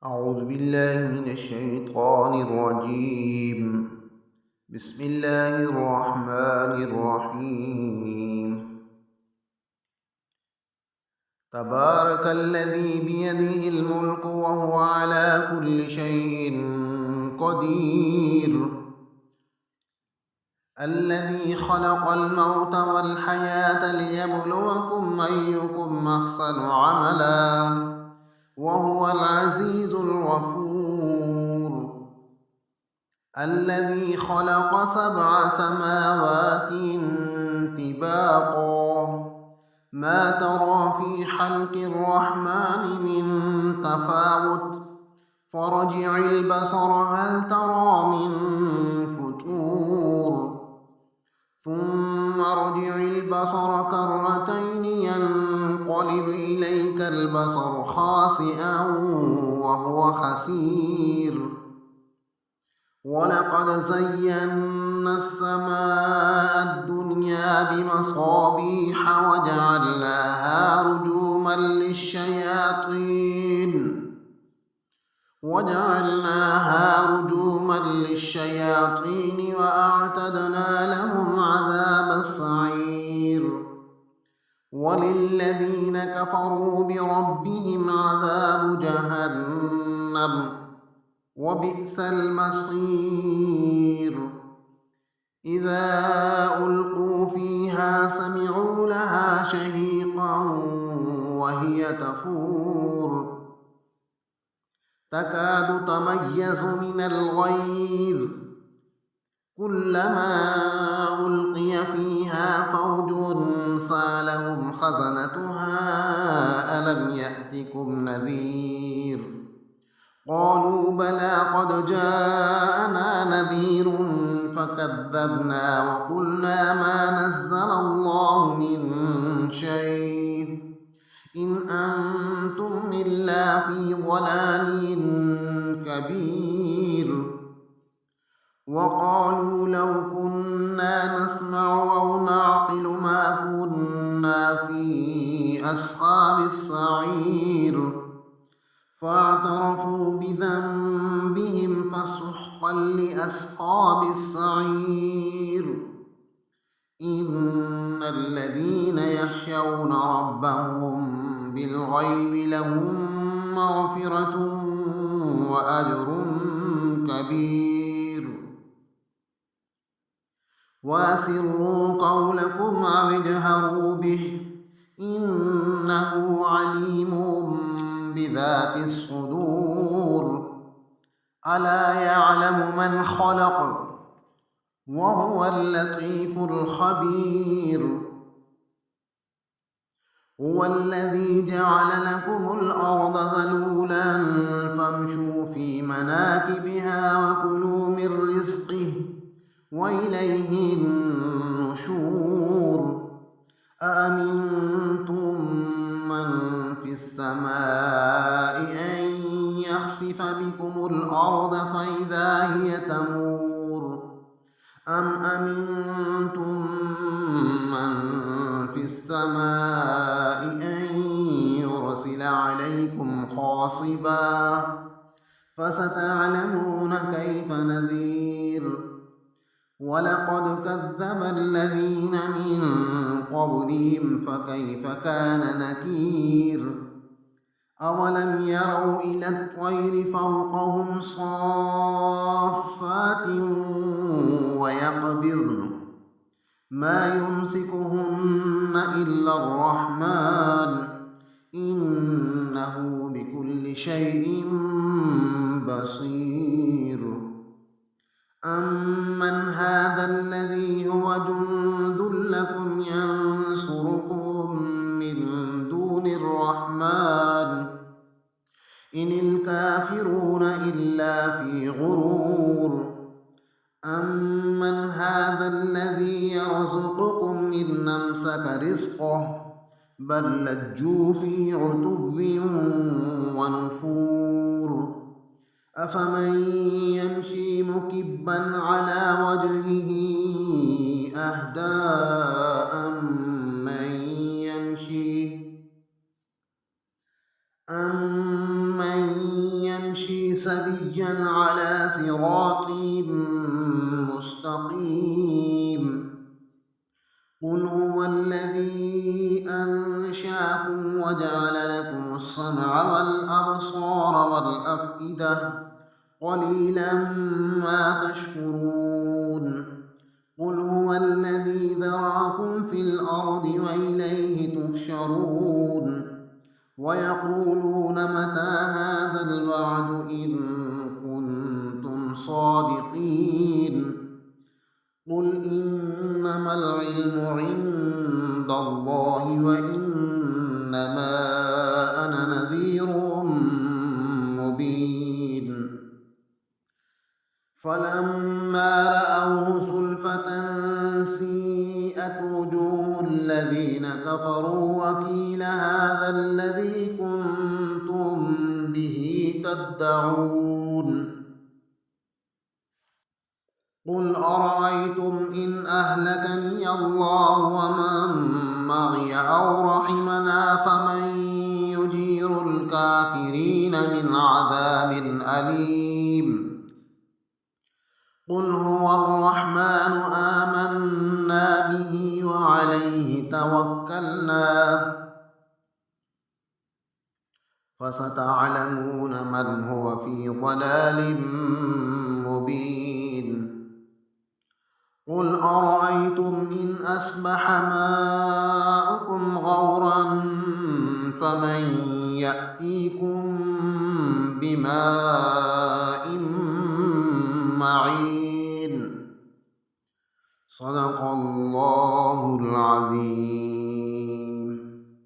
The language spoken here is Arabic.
أعوذ بالله من الشيطان الرجيم. بسم الله الرحمن الرحيم. تبارك الذي بيده الملك وهو على كل شيء قدير. الذي خلق الموت والحياة ليبلوكم أيكم أحسن عملا وهو العزيز الغفور. الذي خلق 7 سماوات طباقا ما ترى في خلق الرحمن من تفاوت فرجع البصر هل ترى من فتور ثم ارجع البصر كرتين ينقلب إليك البصر خاسئا وهو حسير. ولقد زينا السماء الدنيا بمصابيح وجعلناها رجوما للشياطين وأعتدنا لهم عذاب السعير. وللذين كفروا بربهم عذاب جهنم وبئس المصير. إذا ألقوا فيها سمعوا لها شهيقا وهي تفور تكاد تميز من الغيظ كلما ألقي فيها فوج سألهم خزنتها ألم يأتكم نذير قالوا بلى قد جاءنا نذير فكذبنا وقلنا ما نزل الله من شيء إن أنتم إلا في ضلال كبير. وقالوا لو كنا نسمع أو نعقل ما كنا في أصحاب السعير فاعترفوا بذنبهم فسحقا لأصحاب السعير. إن الذين يخشون ربهم بالغيب لهم مغفرة وأجر كبير. وأسروا قولكم أو اجهروا به إنه عليم بذات الصدور. ألا يعلم من خلق وهو اللطيف الخبير. هو الذي جعل لكم الأرض ذلولا فامشوا في مناكبها وكلوا من رزقه وإليه النشور. أأمنتم من في السماء أن يخسف بكم الأرض فإذا هي تمور أم أمنتم من في السماء أن يرسل عليكم حاصبا فستعلمون كيف نذير. ولقد كذب الذين من قبلهم فكيف كان نكير. أولم يروا إلى الطير فوقهم صافات ويقبضن ما يمسكهن إلا الرحمن إنه بكل شيء بصير. أمن هذا الذي هو جند لكم ينصركم من دون الرحمن إن الكافرون إلا في غرور. أمن هذا الذي يرزقكم إن أمسك رزقه بل لجوا في عتب ونفور. أفمن يمشي مكبا على وجهه أهدى أمن يمشي سبيا على صراط مستقيم. قل هو الذي أنشأكم وجعل لكم السمع والأبصار والأفئدة قليلا ما تشكرون. قل هو الذي ذرأكم في الأرض وإليه تحشرون. ويقولون متى هذا الوعد إن كنتم صادقين. قل إنما العلم عند الله وإنما أنا نذير مبين. فلما رأوه زلفة سيئت وجوه الذين كفروا وقيل هذا الذي كنتم به تدعون. قل أرأيتم إن أهلكني الله ومن معي أو رحمنا فمن يجير الكافرين من عذاب أليم. قل هو الرحمن آمنا به وعليه توكلنا فستعلمون من هو في ضلال مبين. قل أرأيتم إن أصبح ماؤكم غورا فمن يأتيكم بماء معين. صدق الله العظيم.